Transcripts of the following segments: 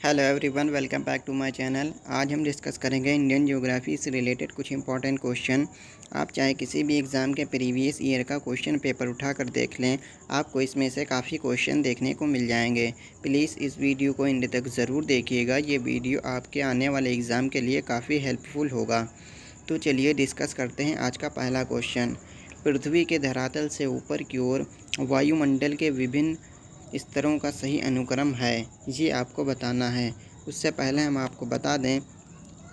Hello everyone, welcome back to my channel. आज हम discuss करेंगे इंडियन ज्योग्राफी से रिलेटेड कुछ इंपॉर्टेंट क्वेश्चन। आप चाहे किसी भी एग्ज़ाम के प्रीवियस ईयर का क्वेश्चन पेपर उठाकर देख लें, आपको इसमें से काफ़ी क्वेश्चन देखने को मिल जाएंगे। प्लीज़ इस वीडियो को एंड तक ज़रूर देखिएगा, ये वीडियो आपके आने वाले एग्ज़ाम के लिए काफ़ी हेल्पफुल होगा। तो चलिए डिस्कस करते हैं आज का पहला क्वेश्चन। पृथ्वी के धरातल से ऊपर की ओर वायुमंडल के विभिन्न स्तरों का सही अनुक्रम है, ये आपको बताना है। उससे पहले हम आपको बता दें,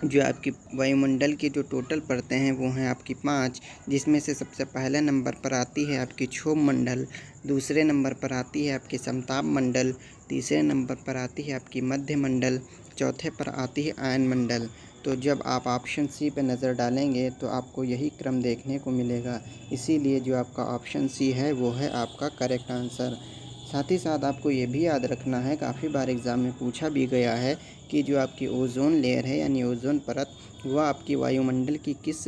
जो आपकी वायुमंडल की जो टोटल परतें हैं वो हैं आपकी 5, जिसमें से सबसे पहले नंबर पर आती है आपकी क्षोभ मंडल, दूसरे नंबर पर आती है आपकी समताप मंडल, तीसरे नंबर पर आती है आपकी मध्य मंडल, चौथे पर आती है आयन मंडल। तो जब आप ऑप्शन सी पर नज़र डालेंगे तो आपको यही क्रम देखने को मिलेगा, इसीलिए जो आपका ऑप्शन सी है वो है आपका करेक्ट आंसर। साथ ही साथ आपको ये भी याद रखना है, काफ़ी बार एग्ज़ाम में पूछा भी गया है कि जो आपकी ओज़ोन लेयर है यानी ओज़ोन परत, वह आपकी वायुमंडल की किस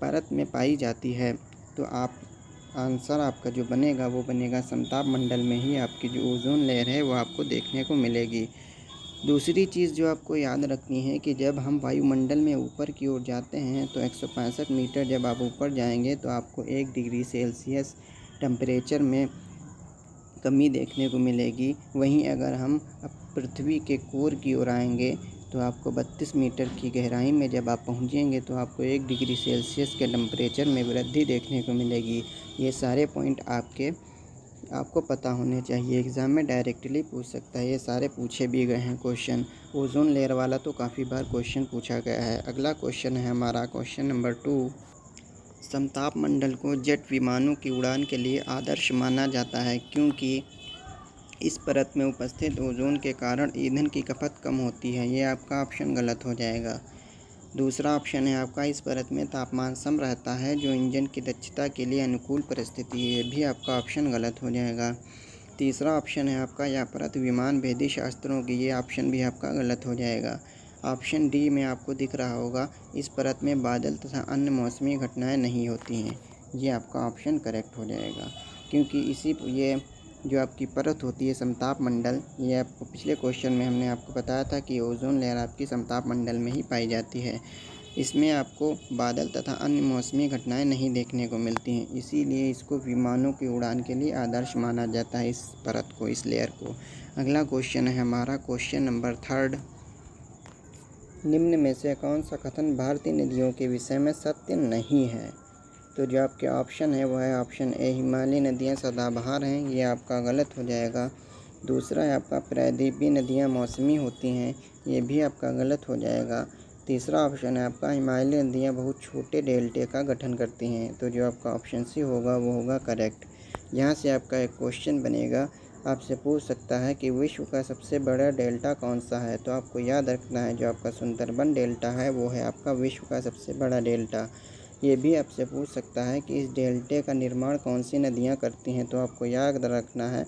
परत में पाई जाती है। तो आप आंसर आपका जो बनेगा वो बनेगा समताप मंडल में ही आपकी जो ओज़ोन लेयर है वो आपको देखने को मिलेगी। दूसरी चीज़ जो आपको याद रखनी है कि जब हम वायुमंडल में ऊपर की ओर जाते हैं तो 165 मीटर जब आप ऊपर जाएंगे तो आपको 1 डिग्री सेल्सियस टेम्परेचर में कमी देखने को मिलेगी। वहीं अगर हम पृथ्वी के कोर की ओर आएंगे तो आपको 32 मीटर की गहराई में जब आप पहुंचेंगे तो आपको 1 डिग्री सेल्सियस के टेम्परेचर में वृद्धि देखने को मिलेगी। ये सारे पॉइंट आपको पता होने चाहिए, एग्ज़ाम में डायरेक्टली पूछ सकता है, ये सारे पूछे भी गए हैं क्वेश्चन। ओजोन लेयर वाला तो काफ़ी बार क्वेश्चन पूछा गया है। अगला क्वेश्चन है हमारा क्वेश्चन नंबर 2। समताप मंडल को जेट विमानों की उड़ान के लिए आदर्श माना जाता है क्योंकि इस परत में उपस्थित ओजोन के कारण ईंधन की खपत कम होती है। ये आपका ऑप्शन गलत हो जाएगा। दूसरा ऑप्शन है आपका, इस परत में तापमान सम रहता है जो इंजन की दक्षता के लिए अनुकूल परिस्थिति है। ये भी आपका ऑप्शन गलत हो जाएगा। तीसरा ऑप्शन है आपका, यह परत विमान भेदी शास्त्रों की, ये ऑप्शन भी आपका गलत हो जाएगा। ऑप्शन डी में आपको दिख रहा होगा, इस परत में बादल तथा अन्य मौसमी घटनाएं नहीं होती हैं, ये आपका ऑप्शन करेक्ट हो जाएगा। क्योंकि ये जो आपकी परत होती है समताप मंडल, ये आपको पिछले क्वेश्चन में हमने आपको बताया था कि ओजोन लेयर आपकी समताप मंडल में ही पाई जाती है। इसमें आपको बादल तथा अन्य मौसमी घटनाएं नहीं देखने को मिलती हैं, इसीलिए इसको विमानों की उड़ान के लिए आदर्श माना जाता है, इस परत को, इस लेयर को। अगला क्वेश्चन है हमारा क्वेश्चन नंबर 3। निम्न में से कौन सा कथन भारतीय नदियों के विषय में सत्य नहीं है। तो जो आपके ऑप्शन है वो है ऑप्शन ए, हिमालयी नदियाँ सदाबहार हैं, ये आपका गलत हो जाएगा। दूसरा है आपका, प्रायद्वीपीय नदियाँ मौसमी होती हैं, ये भी आपका गलत हो जाएगा। तीसरा ऑप्शन है आपका, हिमालयी नदियाँ बहुत छोटे डेल्टे का गठन करती हैं। तो जो आपका ऑप्शन सी होगा वो होगा करेक्ट। यहाँ से आपका एक क्वेश्चन बनेगा, आपसे पूछ सकता है कि विश्व का सबसे बड़ा डेल्टा कौन सा है। तो आपको याद रखना है, जो आपका सुंदरबन डेल्टा है वो है आपका विश्व का सबसे बड़ा डेल्टा। ये भी आपसे पूछ सकता है कि इस डेल्टे का निर्माण कौन सी नदियाँ करती हैं। तो आपको याद रखना है,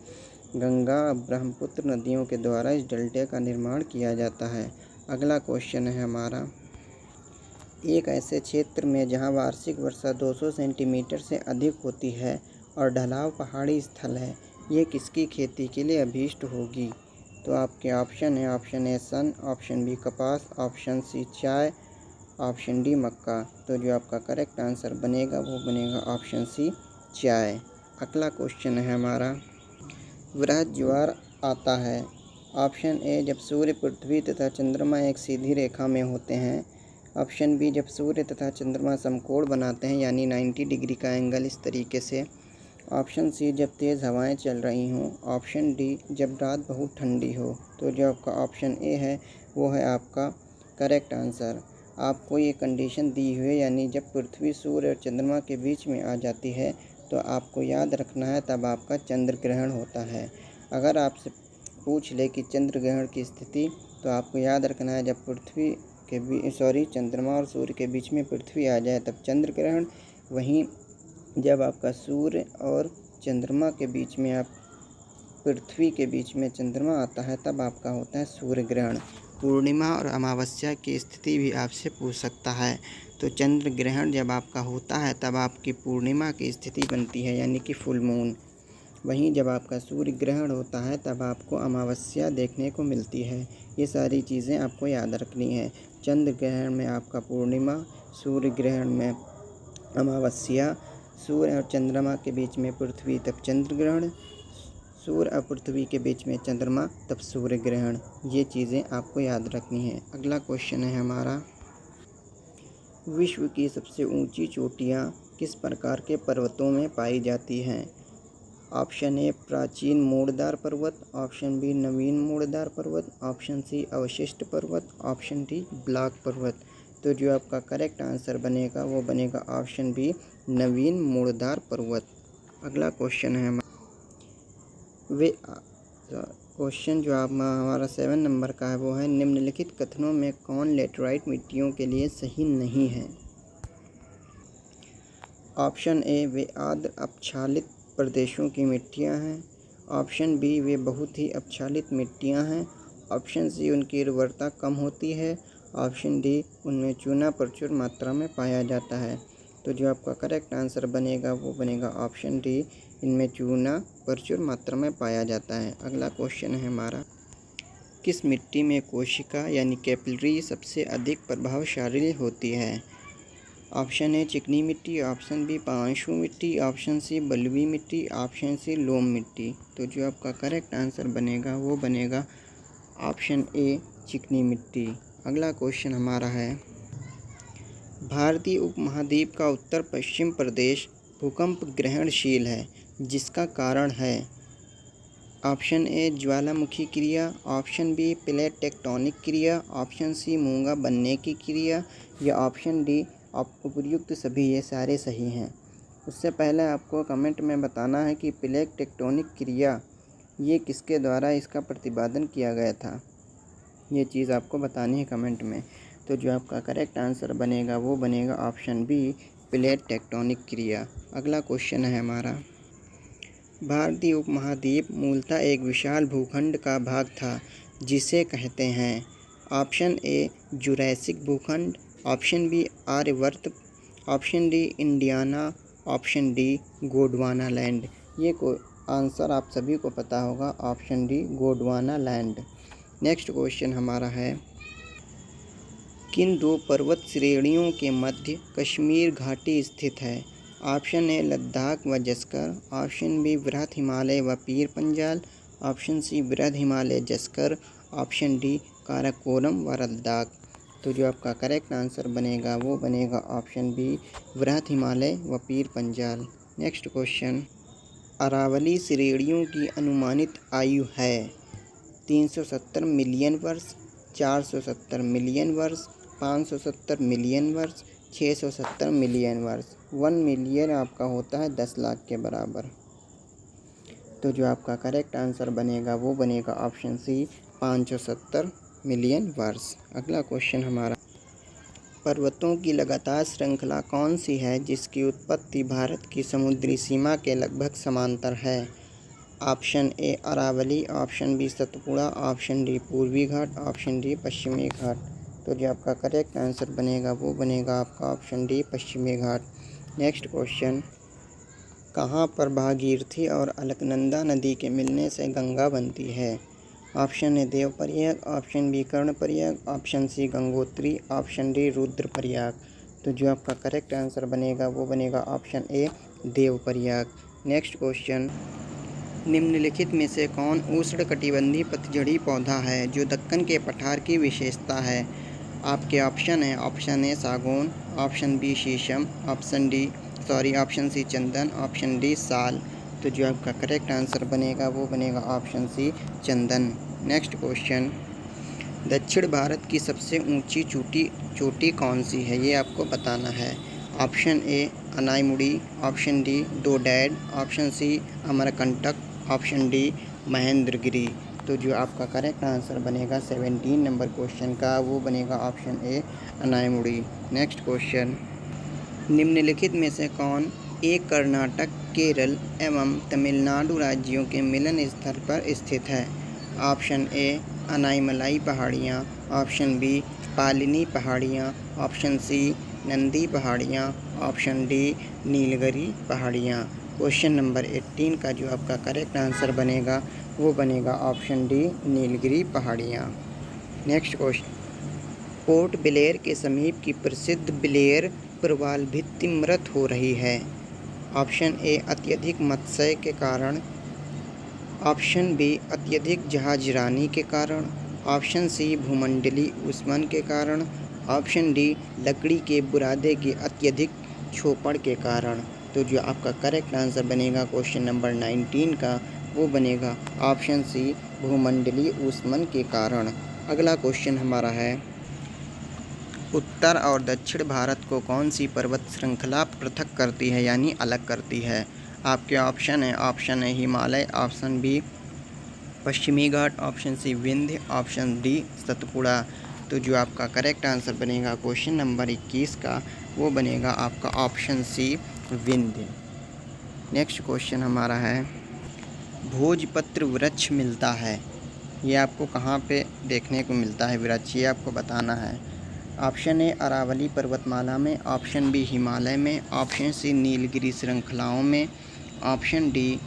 गंगा ब्रह्मपुत्र नदियों के द्वारा इस डेल्टे का निर्माण किया जाता है। अगला क्वेश्चन है हमारा, एक ऐसे क्षेत्र में जहां वार्षिक वर्षा 200 सेंटीमीटर से अधिक होती है और ढलाव पहाड़ी स्थल है, ये किसकी खेती के लिए अभीष्ट होगी। तो आपके ऑप्शन है, ऑप्शन ए सन, ऑप्शन बी कपास, ऑप्शन सी चाय, ऑप्शन डी मक्का। तो जो आपका करेक्ट आंसर बनेगा वो बनेगा ऑप्शन सी चाय। अगला क्वेश्चन है हमारा, वृहद ज्वार आता है। ऑप्शन ए, जब सूर्य पृथ्वी तथा चंद्रमा एक सीधी रेखा में होते हैं। ऑप्शन बी, जब सूर्य तथा चंद्रमा समकोण बनाते हैं यानी 90 डिग्री का एंगल इस तरीके से। ऑप्शन सी, जब तेज़ हवाएं चल रही हों। ऑप्शन डी, जब रात बहुत ठंडी हो। तो जो आपका ऑप्शन ए है वो है आपका करेक्ट आंसर। आपको ये कंडीशन दी हुई है, यानी जब पृथ्वी सूर्य और चंद्रमा के बीच में आ जाती है तो आपको याद रखना है तब आपका चंद्र ग्रहण होता है। अगर आपसे पूछ ले कि चंद्र ग्रहण की स्थिति, तो आपको याद रखना है जब चंद्रमा और सूर्य के बीच में पृथ्वी आ जाए तब चंद्र ग्रहण। वहीं जब आपका सूर्य और चंद्रमा के बीच में पृथ्वी के बीच में चंद्रमा आता है तब आपका होता है सूर्य ग्रहण। पूर्णिमा और अमावस्या की स्थिति भी आपसे पूछ सकता है। तो चंद्र ग्रहण जब आपका होता है तब आपकी पूर्णिमा की स्थिति बनती है, यानी कि फुल मून। वहीं जब आपका सूर्य ग्रहण होता है तब आपको अमावस्या देखने को मिलती है। ये सारी चीज़ें आपको याद रखनी है। चंद्र ग्रहण में आपका पूर्णिमा, सूर्य ग्रहण में अमावस्या, सूर्य और चंद्रमा के बीच में पृथ्वी तब चंद्र ग्रहण, सूर्य और पृथ्वी के बीच में चंद्रमा तब सूर्य ग्रहण। ये चीज़ें आपको याद रखनी है। अगला क्वेश्चन है हमारा, विश्व की सबसे ऊंची चोटियाँ किस प्रकार के पर्वतों में पाई जाती हैं? ऑप्शन ए प्राचीन मूड़दार पर्वत, ऑप्शन बी नवीन मूड़दार पर्वत, ऑप्शन सी अवशिष्ट पर्वत, ऑप्शन डी ब्लॉक पर्वत। तो जो आपका करेक्ट आंसर बनेगा वो बनेगा ऑप्शन बी नवीन मूड़दार पर्वत। अगला क्वेश्चन है क्वेश्चन जो आप हमारा 7 नंबर का है वो है, निम्नलिखित कथनों में कौन लेटराइट मिट्टियों के लिए सही नहीं है? ऑप्शन ए वे आर्द्र अपक्षालित प्रदेशों की मिट्टियाँ हैं, ऑप्शन बी वे बहुत ही अपक्षालित मिट्टियाँ हैं, ऑप्शन सी उनकी उर्वरता कम होती है, ऑप्शन डी उनमें चूना प्रचुर मात्रा में पाया जाता है। तो जो आपका करेक्ट आंसर बनेगा वो बनेगा ऑप्शन डी, इनमें चूना प्रचुर मात्रा में पाया जाता है। अगला क्वेश्चन है हमारा, किस मिट्टी में कोशिका यानी कैपिलरी सबसे अधिक प्रभावशाली होती है? ऑप्शन ए चिकनी मिट्टी, ऑप्शन बी पांशु मिट्टी, ऑप्शन सी बलुई मिट्टी, ऑप्शन सी लोम मिट्टी। तो जो आपका करेक्ट आंसर बनेगा वो बनेगा ऑप्शन ए चिकनी मिट्टी। अगला क्वेश्चन हमारा है, भारतीय उपमहाद्वीप का उत्तर पश्चिम प्रदेश भूकंप ग्रहणशील है, जिसका कारण है? ऑप्शन ए ज्वालामुखी क्रिया, ऑप्शन बी प्लेट टेक्टोनिक क्रिया, ऑप्शन सी मूंगा बनने की क्रिया, या ऑप्शन डी उपयुक्त सभी ये सारे सही हैं। उससे पहले आपको कमेंट में बताना है कि प्लेट टेक्टोनिक क्रिया ये किसके द्वारा इसका प्रतिपादन किया गया था, ये चीज़ आपको बतानी है कमेंट में। तो जो आपका करेक्ट आंसर बनेगा वो बनेगा ऑप्शन बी प्लेट टेक्टोनिक क्रिया। अगला क्वेश्चन है हमारा, भारतीय उपमहाद्वीप मूलतः एक विशाल भूखंड का भाग था, जिसे कहते हैं? ऑप्शन ए जुरैसिक भूखंड, option B Aryavarta, option D Indiana, option D Gondwana land. ये आंसर आप सभी को पता होगा, option D Gondwana land. Next question हमारा है, किन दो पर्वत श्रेणियों के मध्य कश्मीर घाटी स्थित है? ऑप्शन ए लद्दाख व जस्कर, ऑप्शन बी बृहद हिमालय व पीर पंजाल, ऑप्शन सी बृहद हिमालय जस्कर, ऑप्शन डी काराकोरम व लद्दाख। तो जो आपका करेक्ट आंसर बनेगा वो बनेगा ऑप्शन बी बृहद हिमालय व पीर पंजाल। नेक्स्ट क्वेश्चन, अरावली श्रेणियों की अनुमानित आयु है? 370 मिलियन वर्ष, 470 मिलियन वर्ष, 570 मिलियन वर्ष, 670 मिलियन वर्ष। 1 मिलियन आपका होता है 10 लाख के बराबर। तो जो आपका करेक्ट आंसर बनेगा वो बनेगा ऑप्शन सी 570 मिलियन वर्ष। अगला क्वेश्चन हमारा, पर्वतों की लगातार श्रृंखला कौन सी है जिसकी उत्पत्ति भारत की समुद्री सीमा के लगभग समांतर है? Option A Aravalli, option B Satpura, option D पूर्वी घाट, ऑप्शन डी पश्चिमी घाट। तो जो आपका करेक्ट आंसर बनेगा वो बनेगा आपका ऑप्शन डी पश्चिमी घाट। नेक्स्ट क्वेश्चन, कहाँ पर भागीरथी और अलकनंदा नदी के मिलने से गंगा बनती है? Option A Devprayag, option B Karnaprayag, option C Gangotri, option D Rudraprayag. तो जो आपका करेक्ट आंसर बनेगा वो बनेगा option A Devprayag. Next question, निम्नलिखित में से कौन उष्णकटिबंधीय पतझड़ी पौधा है जो दक्कन के पठार की विशेषता है? आपके ऑप्शन है, ऑप्शन ए सागौन, ऑप्शन बी शीशम, ऑप्शन सी चंदन, ऑप्शन डी साल। तो जो आपका करेक्ट आंसर बनेगा वो बनेगा ऑप्शन सी चंदन। नेक्स्ट क्वेश्चन, दक्षिण भारत की सबसे ऊंची चोटी कौन सी है, ये आपको बताना है। Option A Anaimudi, option D डोडैड, option C Amarkantak, option D Mahendragiri. तो जो आपका करेक्ट आंसर बनेगा 17 नंबर क्वेश्चन का वो बनेगा option A Anamudi. Next question, निम्नलिखित में से कौन एक कर्नाटक, केरल एवं तमिलनाडु राज्यों के मिलन स्थल पर स्थित है? ऑप्शन ए अनाईमलाई पहाड़ियाँ, ऑप्शन बी पालिनी पहाड़ियाँ, ऑप्शन सी नंदी पहाड़ियाँ, ऑप्शन डी नीलगिरी पहाड़ियाँ। क्वेश्चन नंबर 18 का जो आपका करेक्ट आंसर बनेगा वो बनेगा ऑप्शन डी, नीलगिरी पहाड़ियाँ। नेक्स्ट क्वेश्चन, पोर्ट ब्लेयर के समीप की प्रसिद्ध ब्लेयर प्रवाल भित्ति मृत हो रही है। ऑप्शन ए, अत्यधिक मत्स्य के कारण। ऑप्शन बी, अत्यधिक जहाजरानी के कारण। ऑप्शन सी, भूमंडलीय ऊष्मन के कारण। ऑप्शन डी, लकड़ी के बुरादे के अत्यधिक छोपड़ के कारण। तो जो आपका करेक्ट आंसर बनेगा क्वेश्चन नंबर 19 का वो बनेगा ऑप्शन सी, भूमंडलीय ऊष्मन के कारण। अगला क्वेश्चन हमारा है, उत्तर और दक्षिण भारत को कौन सी पर्वत श्रृंखला पृथक करती है यानी अलग करती है। आपके ऑप्शन है हिमालय, ऑप्शन बी पश्चिमी घाट, option C Vindhya, option D Satpura. तो जो आपका करेक्ट आंसर बनेगा क्वेश्चन नंबर 21 का वो बनेगा आपका option C, Vindhya. Next question हमारा है, भोजपत्र वृक्ष मिलता है, ये आपको कहाँ पे देखने को मिलता है वृक्ष, ये आपको बताना है। ऑप्शन ए, अरावली पर्वतमाला में। ऑप्शन बी, हिमालय में। ऑप्शन सी, नीलगिरी श्रृंखलाओं में। ऑप्शन डी,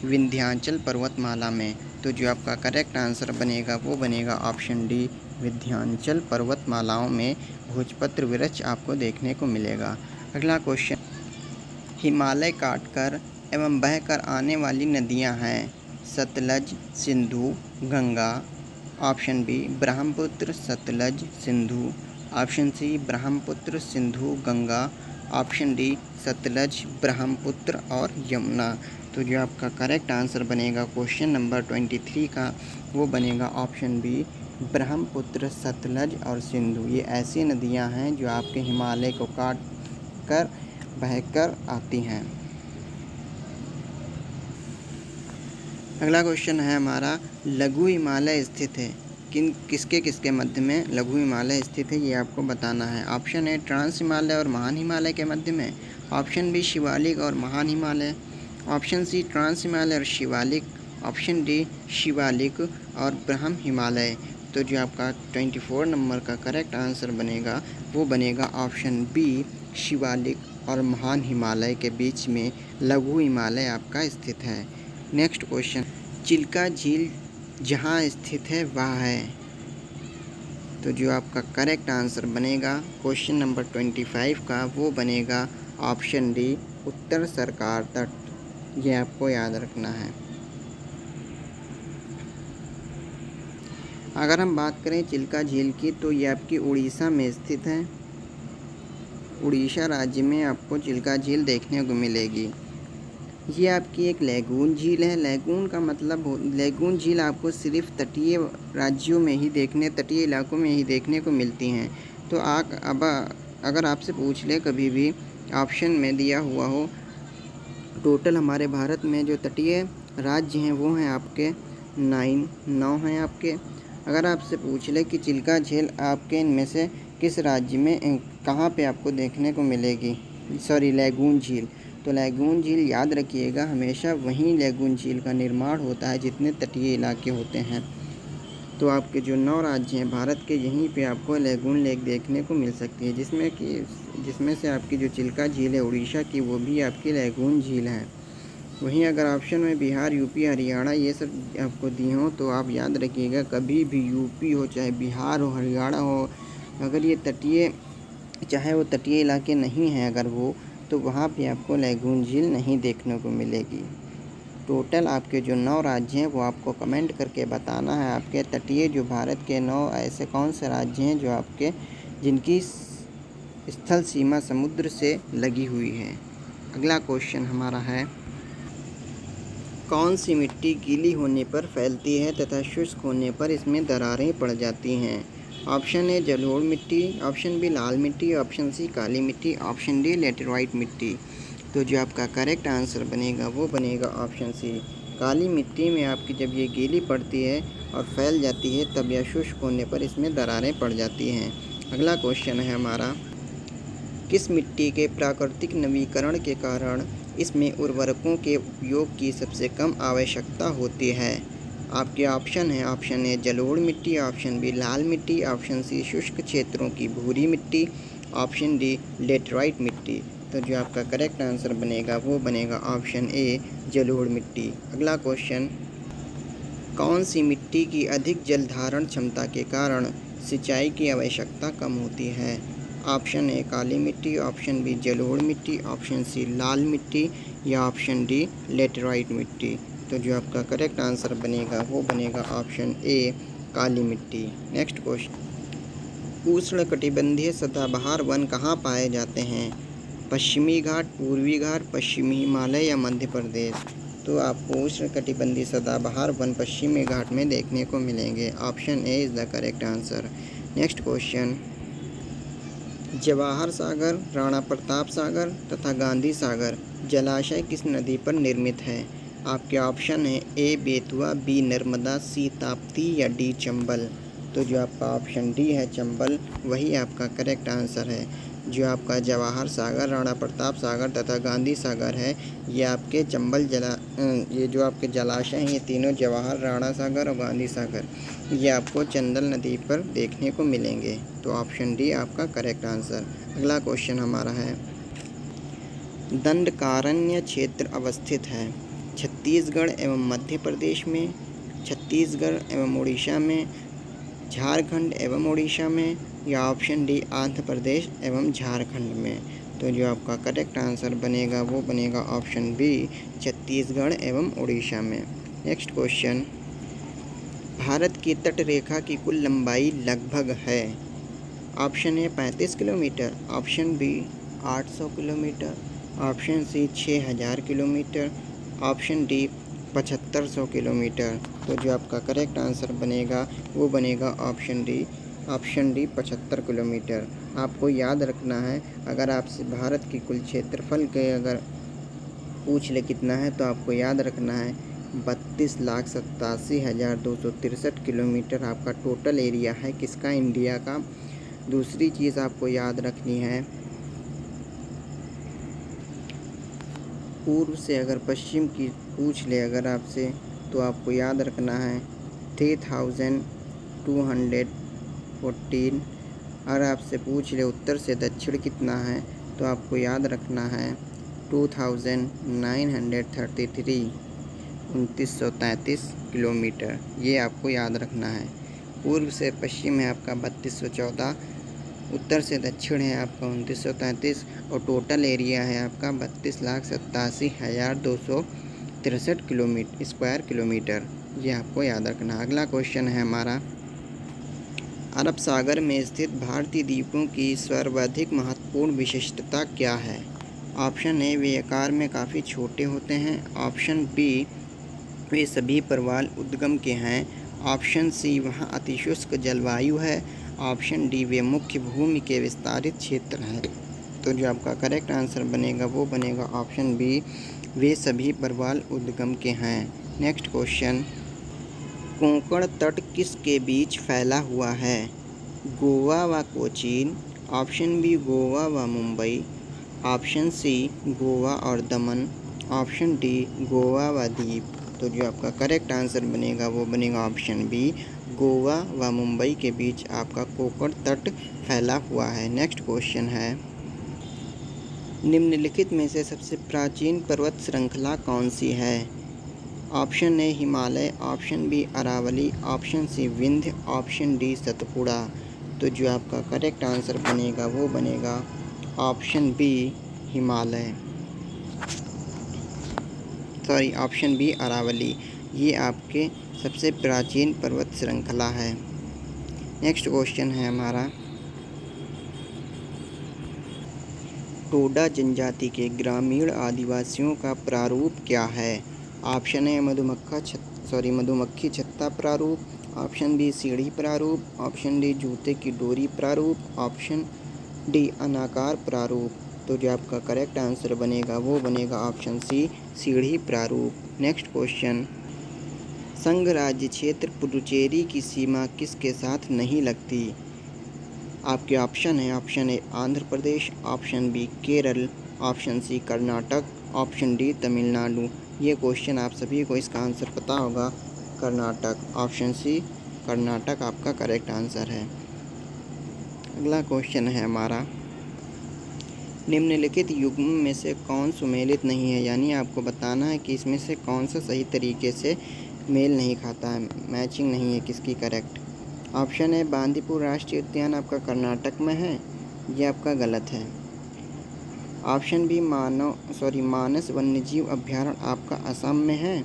विंध्याचल पर्वतमाला में। तो जो आपका करेक्ट आंसर बनेगा वो बनेगा ऑप्शन डी, विंध्याचल पर्वतमालाओं में भोजपत्र वृक्ष आपको देखने को मिलेगा। अगला क्वेश्चन, हिमालय काटकर एवं बहकर आने वाली नदियां हैं Sutlej, Sindhu, Ganga. Option B, Brahmaputra, Sutlej, Sindhu. Option C, Brahmaputra, Sindhu, Ganga. Option D, Sutlej, Brahmaputra और यमुना। तो जो आपका करेक्ट आंसर बनेगा क्वेश्चन नंबर 23 का वो बनेगा ऑप्शन बी, ब्रह्मपुत्र, सतलज और सिंधु। ये ऐसी नदियां हैं जो आपके हिमालय को काट कर बहकर आती हैं। अगला क्वेश्चन है हमारा, लघु हिमालय स्थित है किसके मध्य में लघु हिमालय स्थित है, ये आपको बताना है। ऑप्शन ए, ट्रांस हिमालय और महान हिमालय के मध्य में। ऑप्शन बी, शिवालिक और महान Himalaya. Option C, trans Himalaya और शिवालिक। ऑप्शन डी, शिवालिक और ब्रह्म हिमालय। तो जो आपका 24 नंबर का करेक्ट आंसर बनेगा वो बनेगा ऑप्शन बी, शिवालिक और महान हिमालय के बीच में लघु हिमालय आपका स्थित है। नेक्स्ट क्वेश्चन, चिल्का झील जहाँ स्थित है वह है। तो जो आपका करेक्ट आंसर बनेगा क्वेश्चन नंबर 25 का वो बनेगा ऑप्शन डी, उत्तर सरकार तट। ये आपको याद रखना है। अगर हम बात करें चिल्का झील की तो ये आपकी उड़ीसा में स्थित है। उड़ीसा राज्य में आपको चिल्का झील देखने को मिलेगी। ये आपकी एक लैगून झील है। लैगून का मतलब लैगून झील आपको सिर्फ तटीय राज्यों में ही तटीय इलाकों में ही देखने को मिलती हैं। तो अब अगर आपसे पूछ ले कभी भी ऑप्शन में दिया हुआ हो, टोटल हमारे भारत में जो तटीय राज्य हैं वो हैं आपके 9 हैं आपके। अगर आपसे पूछ ले कि चिल्का झील आपके इनमें से किस राज्य में कहाँ पे आपको देखने को मिलेगी, लैगून झील, तो लैगून झील याद रखिएगा हमेशा वहीं लैगून झील का निर्माण होता है जितने तटीय इलाके होते हैं। तो आपके जो 9 राज्य हैं भारत के, यहीं पे आपको लैगून लेक देखने को मिल सकती है, जिसमें से आपकी जो चिल्का झील है उड़ीसा की वो भी आपकी लैगून झील है। वहीं अगर ऑप्शन में बिहार, यूपी, हरियाणा ये सब आपको दी हों तो आप याद रखिएगा कभी भी यूपी हो चाहे बिहार हो हरियाणा हो, अगर ये चाहे वो तटीय इलाके नहीं हैं अगर वो, तो वहाँ पे आपको लैगून झील नहीं देखने को मिलेगी। टोटल आपके जो 9 राज्य हैं वो आपको कमेंट करके बताना है आपके तटीय जो भारत के 9 ऐसे कौन से राज्य हैं जो आपके जिनकी स्थल सीमा समुद्र से लगी हुई है। अगला क्वेश्चन हमारा है, कौन सी मिट्टी गीली होने पर फैलती है तथा शुष्क होने पर इसमें दरारें पड़ जाती हैं। ऑप्शन ए, जलोढ़ मिट्टी। ऑप्शन बी, लाल मिट्टी। ऑप्शन सी, काली मिट्टी। ऑप्शन डी, लेटेराइट मिट्टी। तो जो आपका करेक्ट आंसर बनेगा वो बनेगा ऑप्शन सी, काली मिट्टी में आपकी जब ये गीली पड़ती है और फैल जाती है तब यह शुष्क होने पर इसमें दरारें पड़ जाती हैं। अगला क्वेश्चन है हमारा, किस मिट्टी के प्राकृतिक नवीकरण के कारण इसमें उर्वरकों के उपयोग की सबसे कम आवश्यकता होती है। आपके ऑप्शन है, ऑप्शन ए, जलोढ़ मिट्टी। ऑप्शन बी, लाल मिट्टी। ऑप्शन सी, शुष्क क्षेत्रों की भूरी मिट्टी। ऑप्शन डी, लेटेराइट मिट्टी। तो जो आपका करेक्ट आंसर बनेगा वो बनेगा ऑप्शन ए जलोढ़ मिट्टी। अगला क्वेश्चन, कौन सी मिट्टी की अधिक जल धारण क्षमता के कारण सिंचाई की आवश्यकता कम होती है? ऑप्शन ए काली मिट्टी, ऑप्शन बी जलोढ़ मिट्टी, ऑप्शन सी लाल मिट्टी या ऑप्शन डी लेटेराइट मिट्टी। तो जो आपका करेक्ट आंसर बनेगा वो बनेगा ऑप्शन ए काली मिट्टी। नेक्स्ट क्वेश्चन, उष्णकटिबंधीय सदाबहार वन कहाँ पाए जाते हैं? पश्चिमी घाट, पूर्वी घाट, पश्चिमी हिमालय या मध्य प्रदेश? तो आपको उष्णकटिबंधीय सदाबहार वन पश्चिमी घाट में देखने को मिलेंगे। Option A is the correct answer. Next question, Jawahar Sagar, Rana Pratap Sagar तथा गांधी सागर जलाशय किस नदी पर निर्मित है? आपके ऑप्शन है ए बेतवा, बी नर्मदा, सी ताप्ती या डी चंबल। तो जो आपका ऑप्शन डी है चंबल, वही आपका करेक्ट आंसर है। जो आपका जवाहर सागर, राणा प्रताप सागर तथा गांधी सागर है, ये आपके ये जो आपके जलाशय हैं, ये तीनों जवाहर, राणा सागर और गांधी सागर, ये आपको चंबल नदी पर देखने को मिलेंगे। तो ऑप्शन डी आपका करेक्ट आंसर। अगला क्वेश्चन हमारा है, दंडकारण्य क्षेत्र अवस्थित है छत्तीसगढ़ एवं मध्य प्रदेश में, छत्तीसगढ़ एवं उड़ीसा में, झारखंड एवं उड़ीसा में या ऑप्शन डी आंध्र प्रदेश एवं झारखंड में? तो जो आपका करेक्ट आंसर बनेगा वो बनेगा ऑप्शन बी छत्तीसगढ़ एवं उड़ीसा में। नेक्स्ट क्वेश्चन, भारत की तट रेखा की कुल लंबाई लगभग है? Option A 35 kilometre, option B 800 kilometre, option C 6000 kilometre, option D 7500 kilometre. तो जो आपका करेक्ट आंसर बनेगा वो बनेगा ऑप्शन डी 75 किलोमीटर। आपको याद रखना है, अगर आपसे भारत की कुल क्षेत्रफल के अगर पूछ ले कितना है, तो आपको याद रखना है 32,87,263 किलोमीटर आपका टोटल एरिया है किसका? इंडिया का। दूसरी चीज़ आपको याद रखनी है, पूर्व से अगर पश्चिम की पूछ ले अगर आपसे, तो आपको याद रखना है 3214। अगर आपसे पूछ ले उत्तर से दक्षिण कितना है, तो आपको याद रखना है 2933, 2933 किलोमीटर, ये आपको याद रखना है। पूर्व से पश्चिम है आपका 3214, उत्तर से दक्षिण है आपका 2933 और टोटल एरिया है आपका 32,87,263 स्क्वायर किलोमीटर, ये आपको याद रखना। अगला क्वेश्चन है हमारा, अरब सागर में स्थित भारतीय द्वीपों की सर्वाधिक महत्वपूर्ण विशिष्टता क्या है? ऑप्शन ए वे आकार में काफ़ी छोटे होते हैं, ऑप्शन बी वे सभी प्रवाल उद्गम के हैं, ऑप्शन सी वहाँ अतिशुष्क जलवायु है, ऑप्शन डी वे मुख्य भूमि के विस्तारित क्षेत्र हैं। तो जो आपका करेक्ट आंसर बनेगा वो बनेगा ऑप्शन बी वे सभी प्रवाल उद्गम के हैं। नेक्स्ट क्वेश्चन, कोंकण तट किसके बीच फैला हुआ है? गोवा व कोचीन, ऑप्शन बी गोवा व मुंबई, ऑप्शन सी गोवा और दमन, ऑप्शन डी गोवा व द्वीप। तो जो आपका करेक्ट आंसर बनेगा वो बनेगा ऑप्शन बी गोवा व मुंबई के बीच आपका कोंकण तट फैला हुआ है। नेक्स्ट क्वेश्चन है, निम्नलिखित में से सबसे प्राचीन पर्वत श्रृंखला कौन सी है? Option A Himalaya, option B Aravalli, option C Vindhya, option D Satpura. तो जो आपका करेक्ट आंसर बनेगा वो बनेगा option B Himalaya, option B Aravalli, ये आपके सबसे प्राचीन पर्वत श्रृंखला है। नेक्स्ट क्वेश्चन है हमारा, टोडा जनजाति के ग्रामीण आदिवासियों का प्रारूप क्या है? ऑप्शन ए मधुमक्खी छत्ता प्रारूप, ऑप्शन बी सीढ़ी प्रारूप, ऑप्शन डी जूते की डोरी प्रारूप, ऑप्शन डी अनाकार प्रारूप। तो जो आपका करेक्ट आंसर बनेगा वो बनेगा ऑप्शन सी सीढ़ी प्रारूप। नेक्स्ट क्वेश्चन, संघ राज्य क्षेत्र पुडुचेरी की सीमा किसके साथ नहीं लगती? आपके ऑप्शन है, option A Andhra Pradesh, option B Kerala, option C Karnataka, option D Tamil Nadu. ये क्वेश्चन आप सभी को इसका आंसर पता होगा, कर्नाटक, ऑप्शन सी कर्नाटक आपका करेक्ट आंसर है। अगला क्वेश्चन है हमारा, निम्नलिखित युग्म में से कौन सुमेलित नहीं है, यानी आपको बताना है कि इसमें से कौन सा सही तरीके से मेल नहीं खाता है, मैचिंग नहीं है किसकी करेक्ट। ऑप्शन है बांदीपुर राष्ट्रीय उद्यान आपका कर्नाटक में है, ये आपका गलत है। ऑप्शन बी मानस वन्यजीव अभ्यारण्य आपका असम में है,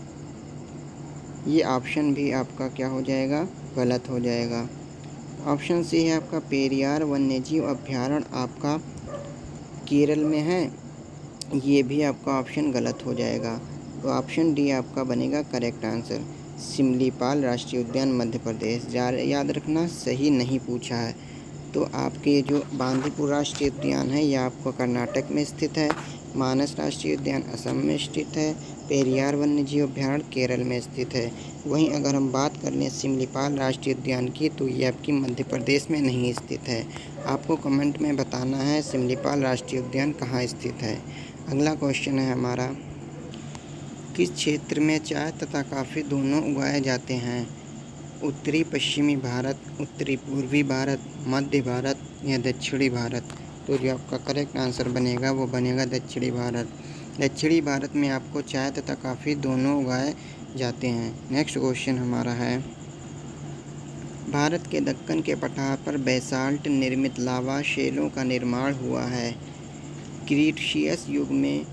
ये ऑप्शन भी आपका क्या हो जाएगा, गलत हो जाएगा। ऑप्शन सी है आपका पेरियार वन्यजीव अभ्यारण्य आपका केरल में है, ये भी आपका ऑप्शन गलत हो जाएगा। तो ऑप्शन डी आपका बनेगा करेक्ट आंसर, सिमलीपाल राष्ट्रीय उद्यान मध्य प्रदेश। याद रखना सही नहीं पूछा है। तो आपके जो बांदीपुर राष्ट्रीय उद्यान है यह आपको कर्नाटक में स्थित है, मानस राष्ट्रीय उद्यान असम में स्थित है, पेरियार वन्यजीव अभ्यारण्य केरल में स्थित है। वहीं अगर हम बात कर लें सिमलीपाल राष्ट्रीय उद्यान की तो ये आपकी मध्य प्रदेश में नहीं स्थित है। आपको कमेंट में बताना है सिमलीपाल राष्ट्रीय उद्यान कहाँ स्थित है। अगला क्वेश्चन है हमारा, किस क्षेत्र में चाय तथा कॉफ़ी दोनों उगाए जाते हैं? उत्तरी पश्चिमी भारत, उत्तरी पूर्वी भारत, मध्य भारत या दक्षिणी भारत? तो जो आपका करेक्ट आंसर बनेगा वो बनेगा दक्षिणी भारत। दक्षिणी भारत में आपको चाय तथा कॉफ़ी दोनों उगाए जाते हैं। नेक्स्ट क्वेश्चन हमारा है, भारत के दक्कन के पठार पर बेसाल्ट निर्मित लावा शेलों का निर्माण हुआ है। क्रीटेशियस युग में,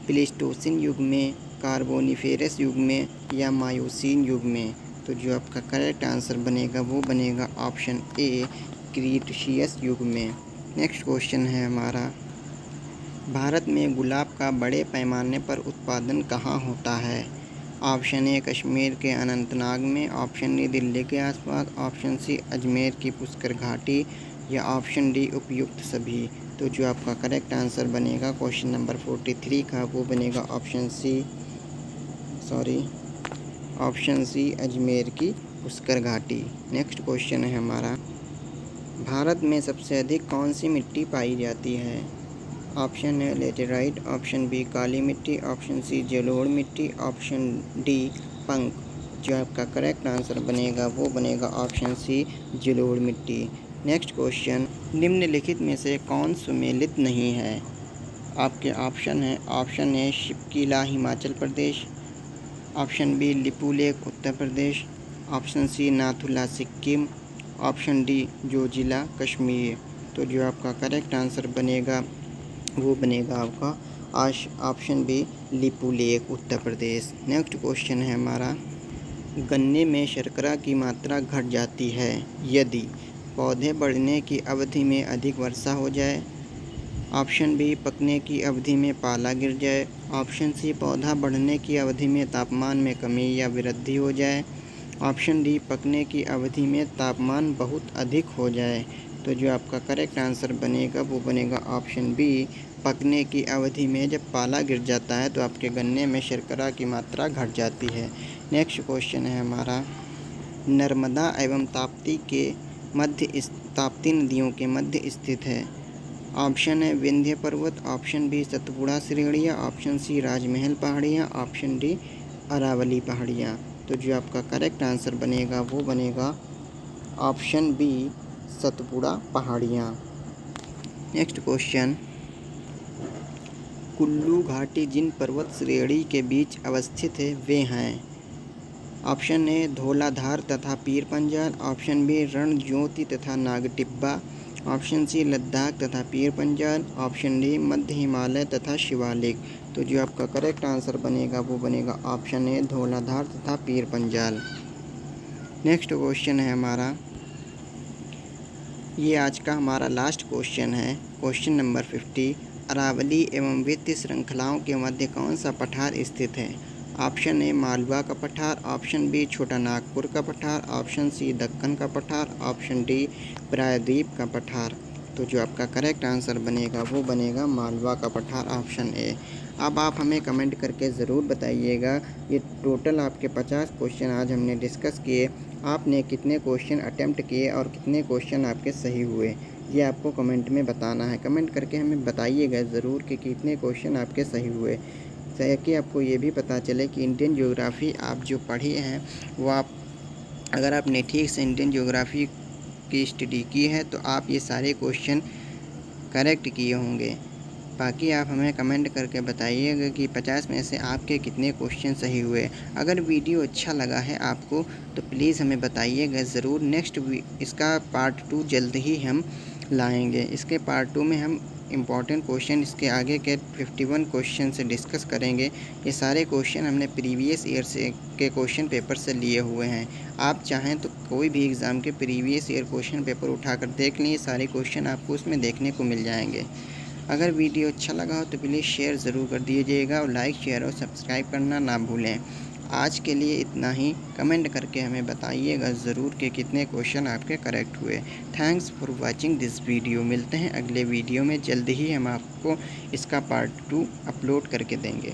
प्लेस्टोसिन युग में, कार्बोनिफेरस युग में या मायोसीन युग में? तो जो आपका करेक्ट आंसर बनेगा वो बनेगा ऑप्शन ए, क्रीटेशियस युग में। नेक्स्ट क्वेश्चन है हमारा, भारत में गुलाब का बड़े पैमाने पर उत्पादन कहाँ होता है? ऑप्शन ए कश्मीर के अनंतनाग में, ऑप्शन ए दिल्ली के आसपास, ऑप्शन सी अजमेर की पुष्कर घाटी या ऑप्शन डी उपयुक्त सभी? तो जो आपका करेक्ट आंसर बनेगा क्वेश्चन नंबर 43 का वो बनेगा ऑप्शन सी अजमेर की पुष्कर घाटी। नेक्स्ट क्वेश्चन है हमारा, भारत में सबसे अधिक कौन सी मिट्टी पाई जाती है? ऑप्शन है लेटेराइट, ऑप्शन बी काली मिट्टी, ऑप्शन सी जलोढ़ मिट्टी, ऑप्शन डी पंक? जो आपका करेक्ट आंसर बनेगा वो बनेगा ऑप्शन सी जलोढ़ मिट्टी। नेक्स्ट क्वेश्चन, निम्नलिखित में से कौन सुमेलित नहीं है? आपके ऑप्शन है, option A Shipkila Himachal Pradesh, option B Lipulekh Uttar Pradesh, option C Nathula Sikkim, option D Zojila Kashmir? तो जो आपका करेक्ट आंसर बनेगा वो बनेगा आपका option B Lipulekh Uttar Pradesh. Next question है हमारा, गन्ने में शर्करा की मात्रा घट जाती है यदि पौधे बढ़ने की अवधि में अधिक वर्षा हो जाए, ऑप्शन बी पकने की अवधि में पाला गिर जाए, ऑप्शन सी पौधा बढ़ने की अवधि में तापमान में कमी या वृद्धि हो जाए, ऑप्शन डी पकने की अवधि में तापमान बहुत अधिक हो जाए? तो जो आपका करेक्ट आंसर बनेगा वो बनेगा ऑप्शन बी, पकने की अवधि में जब पाला गिर जाता है तो आपके गन्ने में शर्करा की मात्रा घट जाती है। नेक्स्ट क्वेश्चन है हमारा, नर्मदा एवं ताप्ती नदियों के मध्य स्थित है। ऑप्शन है विंध्य पर्वत, ऑप्शन बी सतपुड़ा श्रेणियाँ, ऑप्शन सी राजमहल पहाड़ियाँ, ऑप्शन डी अरावली पहाड़ियाँ? तो जो आपका करेक्ट आंसर बनेगा वो बनेगा ऑप्शन बी सतपुड़ा पहाड़ियाँ। नेक्स्ट क्वेश्चन, कुल्लू घाटी जिन पर्वत श्रेणी के बीच अवस्थित है वे हैं? ऑप्शन ए धौलाधार तथा पीर पंजाल, ऑप्शन बी रणज्योति तथा नागटिब्बा, ऑप्शन सी लद्दाख तथा पीर पंजाल, ऑप्शन डी मध्य हिमालय तथा शिवालिक? तो जो आपका करेक्ट आंसर बनेगा वो बनेगा ऑप्शन ए धौलाधार तथा पीर पंजाल। नेक्स्ट क्वेश्चन है हमारा, ये आज का हमारा लास्ट क्वेश्चन है, क्वेश्चन नंबर 50, अरावली एवं वित्तीय श्रृंखलाओं के मध्य कौन सा पठार स्थित है? ऑप्शन ए मालवा का पठार, ऑप्शन बी छोटा नागपुर का पठार, ऑप्शन सी दक्कन का पठार, ऑप्शन डी प्रायद्वीप का पठार? तो जो आपका करेक्ट आंसर बनेगा वो बनेगा मालवा का पठार, ऑप्शन ए। अब आप हमें कमेंट करके ज़रूर बताइएगा, ये टोटल आपके 50 क्वेश्चन आज हमने डिस्कस किए, आपने कितने क्वेश्चन अटेम्प्ट किए और कितने क्वेश्चन आपके सही हुए, ये आपको कमेंट में बताना है। कमेंट करके हमें बताइएगा ज़रूर कि कितने क्वेश्चन आपके सही हुए, ताकि आपको ये भी पता चले कि इंडियन ज्योग्राफ़ी आप जो पढ़े हैं वो आप, अगर आपने ठीक से इंडियन ज्योग्राफ़ी की स्टडी की है तो आप ये सारे क्वेश्चन करेक्ट किए होंगे। बाकी आप हमें कमेंट करके बताइएगा कि 50 में से आपके कितने क्वेश्चन सही हुए। अगर वीडियो अच्छा लगा है आपको तो प्लीज़ हमें बताइएगा ज़रूर। इसका पार्ट 2 जल्द ही हम लाएंगे। इसके पार्ट 2 में हम इम्पॉर्टेंट क्वेश्चन इसके आगे के 51 क्वेश्चन से डिस्कस करेंगे। ये सारे क्वेश्चन हमने प्रीवियस ईयर से के क्वेश्चन पेपर से लिए हुए हैं। आप चाहें तो कोई भी एग्ज़ाम के प्रीवियस ईयर क्वेश्चन पेपर उठाकर देख लें, ये सारे क्वेश्चन आपको उसमें देखने को मिल जाएंगे। अगर वीडियो अच्छा लगा हो तो प्लीज़ शेयर ज़रूर कर दीजिएगा और लाइक, शेयर और सब्सक्राइब करना ना भूलें। आज के लिए इतना ही। कमेंट करके हमें बताइएगा ज़रूर कि कितने क्वेश्चन आपके करेक्ट हुए। Thanks for watching this video. मिलते हैं अगले वीडियो में। जल्द ही हम आपको इसका पार्ट 2 अपलोड करके देंगे।